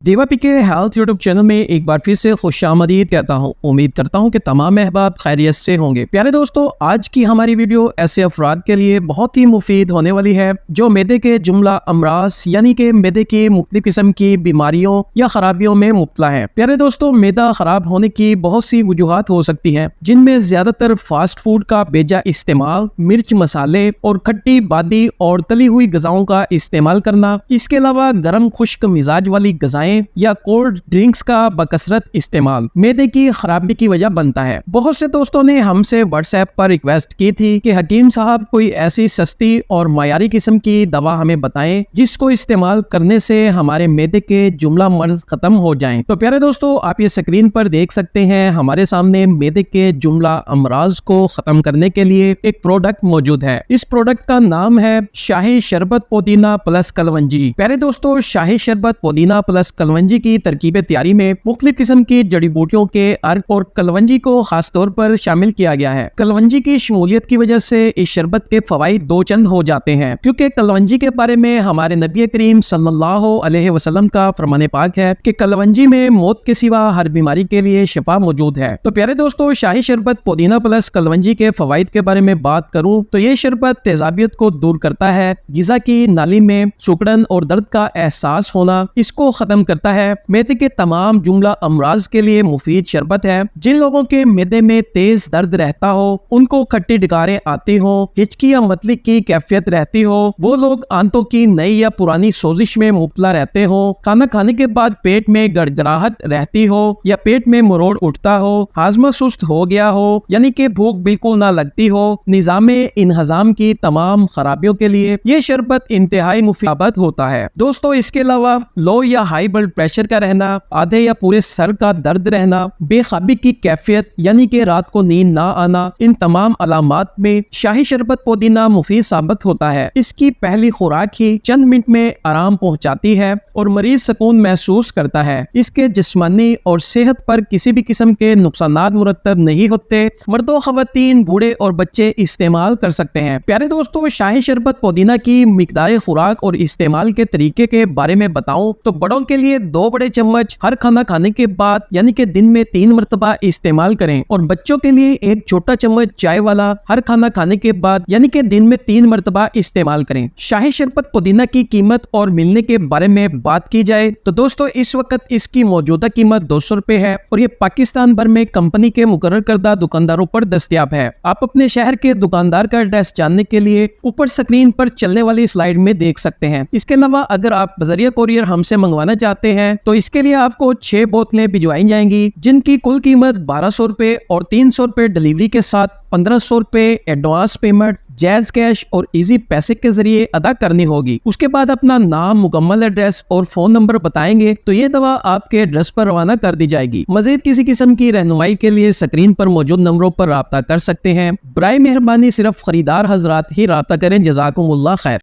देवा पी के health YouTube channel में एक बार फिर से खुशामदीद कहता हूँ। उम्मीद करता हूँ कि तमाम अहबाब खैरियत से होंगे। प्यारे दोस्तों, आज की हमारी वीडियो ऐसे अफराद के लिए बहुत ही मुफीद होने वाली है जो मैदे के जुमला अमराज यानी कि मैदे की मुख्तलिफ किस्म की बीमारियों या खराबियों में मुब्तला है। प्यारे दोस्तों, मैदा खराब होने की बहुत सी वजूहात हो सकती हैं, जिनमें ज्यादातर फास्ट फूड का बेजा इस्तेमाल, मिर्च मसाले और खट्टी बादी और तली हुई गजाओं का इस्तेमाल करना, इसके अलावा गर्म खुश्क मिजाज वाली गजाएं या कोल्ड ड्रिंक्स का बकसरत इस्तेमाल मैदे की खराबी की वजह बनता है। बहुत से दोस्तों ने हमसे व्हाट्सएप पर रिक्वेस्ट की थी कि हकीम साहब कोई ऐसी सस्ती और मायारी किस्म की दवा हमें बताएं जिसको इस्तेमाल करने से हमारे मैदे के जुमला मर्ज खत्म हो जाएं। तो प्यारे दोस्तों, आप ये स्क्रीन पर देख सकते हैं, हमारे सामने मैदे के जुमला अमराज को खत्म करने के लिए एक प्रोडक्ट मौजूद है। इस प्रोडक्ट का नाम है शाही शरबत पुदीना प्लस कलवंजी। प्यारे दोस्तों, शाही शरबत पुदीना प्लस कलवंजी की तरकीब तैयारी में मुख्तलिफ किस्म की जड़ी बूटियों के अर्क और कलवंजी को खास तौर पर शामिल किया गया है। कलवंजी की शमूलियत की वजह से इस शरबत के फवाइद दो चंद हो जाते हैं, क्योंकि कलवंजी के बारे में हमारे नबी करीम सल्लल्लाहु अलैहि वसल्लम का फरमाने पाक है कि कलवंजी में मौत के सिवा हर बीमारी के लिए शिफा मौजूद है। तो प्यारे दोस्तों, शाही शरबत पुदीना प्लस कलवंजी के फवाइद के बारे में बात करूं तो ये शरबत तेजाबियत को दूर करता है, गिजा की नाली में सुकड़न और दर्द का एहसास होना इसको खत्म करता है। मैदे के तमाम जुमला अमराज के लिए मुफीद शरबत है। जिन लोगों के मैदे में तेज दर्द रहता हो, उनको खट्टी डकारें आती हो, हिचकी या मतली की कैफियत रहती हो, वो लोग आंतों की नई या पुरानी सोजिश में मुब्तला रहते हो, खाना खाने के बाद पेट में गड़गड़ाहट रहती हो या पेट में मरोड़ उठता हो, हाजमा सुस्त हो गया हो यानी कि भूख बिल्कुल ना लगती हो, निजामे इनहजाम की तमाम खराबियों के लिए ये शरबत इंतहाई मुफीद होता है। दोस्तों, इसके अलावा लो या हाई ब्लड प्रेशर का रहना, आधे या पूरे सर का दर्द रहना, बेखाबी की कैफियत यानी कि रात को नींद ना आना, इन तमाम अलामात में शाही शरबत पुदीना मुफीद साबित होता है। इसकी पहली खुराक ही चंद मिनट में आराम पहुंचाती है और मरीज सुकून महसूस करता है। इसके जिस्मानी और सेहत पर किसी भी किस्म के नुकसानात मुरतब नहीं होते। मर्दों, खवातीन, बूढ़े और बच्चे इस्तेमाल कर सकते हैं। प्यारे दोस्तों, शाही शरबत पुदीना की मिकदार खुराक और इस्तेमाल के तरीके के बारे में बताऊं तो बड़ों के लिए 2 बड़े चम्मच हर खाना खाने के बाद यानी कि दिन में 3 मरतबा इस्तेमाल करें, और बच्चों के लिए एक छोटा चम्मच चाय वाला हर खाना खाने के बाद यानी कि दिन में 3 मरतबा इस्तेमाल करें। शाही शरबत पुदीना की कीमत और मिलने के बारे में बात की जाए तो दोस्तों, इस वक्त इसकी मौजूदा कीमत 200 रुपए है और ये पाकिस्तान भर में कंपनी के मुकर्रर करदा दुकानदारों पर दस्तयाब है। आप अपने शहर के दुकानदार का एड्रेस जानने के लिए ऊपर स्क्रीन पर चलने वाली स्लाइड में देख सकते हैं। इसके अलावा अगर आप बजरिया कोरियर हमसे मंगवाना चाहते हैं तो इसके लिए आपको 6 बोतलें भिजवाई जाएंगी, जिनकी कुल कीमत 1200 रुपए और 300 रुपए डिलीवरी के साथ 1500 रुपए एडवांस पेमेंट जैज कैश और इजी पैसे के जरिए अदा करनी होगी। उसके बाद अपना नाम, मुकम्मल एड्रेस और फोन नंबर बताएंगे तो ये दवा आपके एड्रेस पर रवाना कर दी जाएगी। मजीद किसी किस्म की रहनुमाई के लिए स्क्रीन पर मौजूद नंबरों पर राब्ता कर सकते हैं। बराए मेहरबानी सिर्फ खरीदार हजरात ही राब्ता करें। जज़ाकुमुल्लाह खैर।